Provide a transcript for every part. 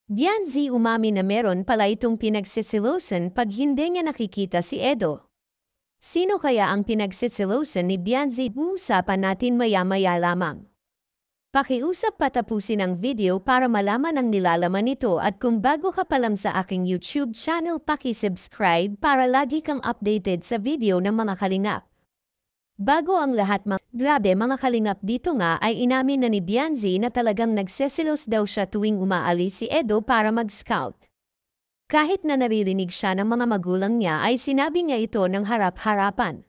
Bianzi umamin na meron pala itong pinagsisilosan pag hindi niya nakikita si Edo. Sino kaya ang pinagsisilosan ni Bianzi? Usapan natin maya-maya lamang. Pakiusap patapusin ang video para malaman ang nilalaman nito at kung bago ka pa lang sa aking YouTube channel paki-subscribe para lagi kang updated sa video ng mga kalingap. Bago ang lahat grabe mga kalingap dito nga ay inamin na ni Bianzi na talagang nagsesilos daw siya tuwing umaalis si Edo para mag-scout. Kahit na naririnig siya ng mga magulang niya ay sinabi niya ito ng harap-harapan.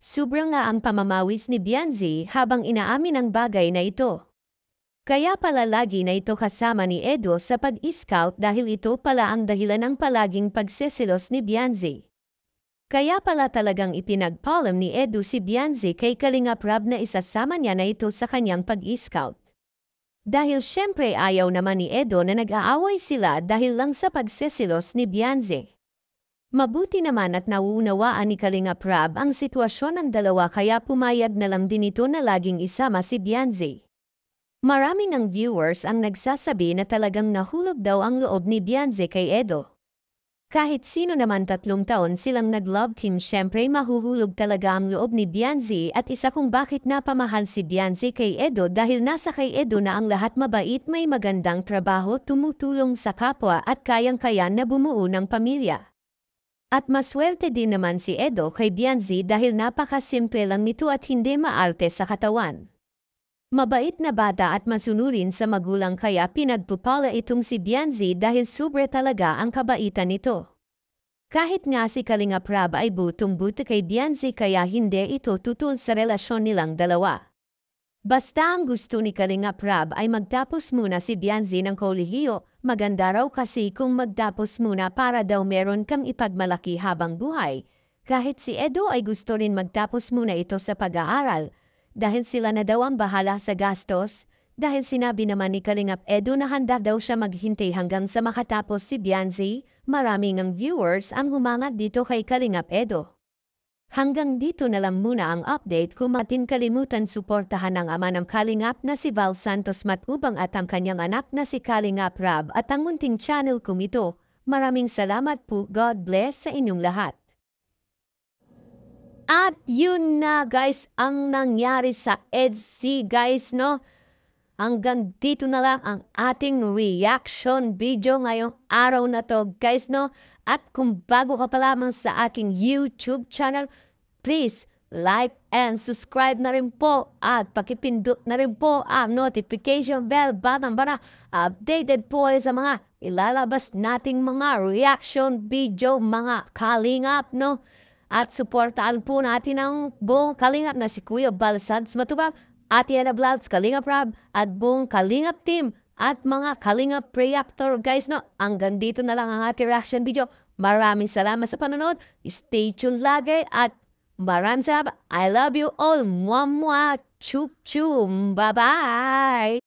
Sobrang nga ang pamamawis ni Bianzi habang inaamin ang bagay na ito. Kaya pala lagi na ito kasama ni Edo sa pag-scout dahil ito pala ang dahilan ng palaging pagsesilos ni Bianzi. Kaya pala talagang ipinagpaalam ni Edo si Bianzi kay Kalingap Rab na isasama niya na ito sa kanyang pag-scout. Dahil syempre ayaw naman ni Edo na nag-aaway sila dahil lang sa pagsesilos ni Bianzi. Mabuti naman at nauunawaan ni Kalingap Rab ang sitwasyon ng dalawa kaya pumayag na lang din ito na laging isama si Bianzi. Maraming ang viewers ang nagsasabi na talagang nahulog daw ang loob ni Bianzi kay Edo. Kahit sino naman 3 taon silang nag-love team syempre mahuhulog talaga ang loob ni Bianzi at isa kung bakit napamahal si Bianzi kay Edo dahil nasa kay Edo na ang lahat mabait may magandang trabaho tumutulong sa kapwa at kayang-kaya na bumuo ng pamilya. At maswerte din naman si Edo kay Bianzi dahil napakasimple lang nito at hindi maarte sa katawan. Mabait na bata at masunurin sa magulang kaya pinagpupala itong si Bianzi dahil sobra talaga ang kabaitan nito. Kahit nga si Kalingap Rab ay butong-buto kay Bianzi kaya hindi ito tutol sa relasyon nilang dalawa. Basta ang gusto ni Kalingap Rab ay magtapos muna si Bianzi ng kolehiyo, maganda raw kasi kung magtapos muna para daw meron kang ipagmalaki habang buhay. Kahit si Edo ay gusto rin magtapos muna ito sa pag-aaral. Dahil sila na daw ang bahala sa gastos, dahil sinabi naman ni Kalingap Edo na handa daw siya maghintay hanggang sa makatapos si Bianzi, maraming ang viewers ang humangat dito kay Kalingap Edo. Hanggang dito na lang muna ang update kung matin kalimutan suportahan ang ama ng Kalingap na si Val Santos Matubang at ang kanyang anak na si Kalingap Rab at ang munting channel kong ito. Maraming salamat po, God bless sa inyong lahat. At yun na guys ang nangyari sa EDSA guys no. Hanggang dito na lang ang ating reaction video ngayong araw na to guys no. At kung bago ka pa lamang sa aking YouTube channel, please like and subscribe na rin po at pakipindot na rin po ang notification bell button para updated po sa mga ilalabas nating mga reaction video mga kalingap no. At suportaan po natin ang buong kalingap na si Kuya Val Santos Matubang, Ate Ana Vlogs, Kalingap Rab, at buong Kalingap team at mga Kalingap Reactor guys no. Hanggang dito na lang ang ating reaction video. Maraming salamat sa panonood. Stay tuned lagi at maraming salamat. I love you all. Mwah mwah. Chup chum. Bye bye.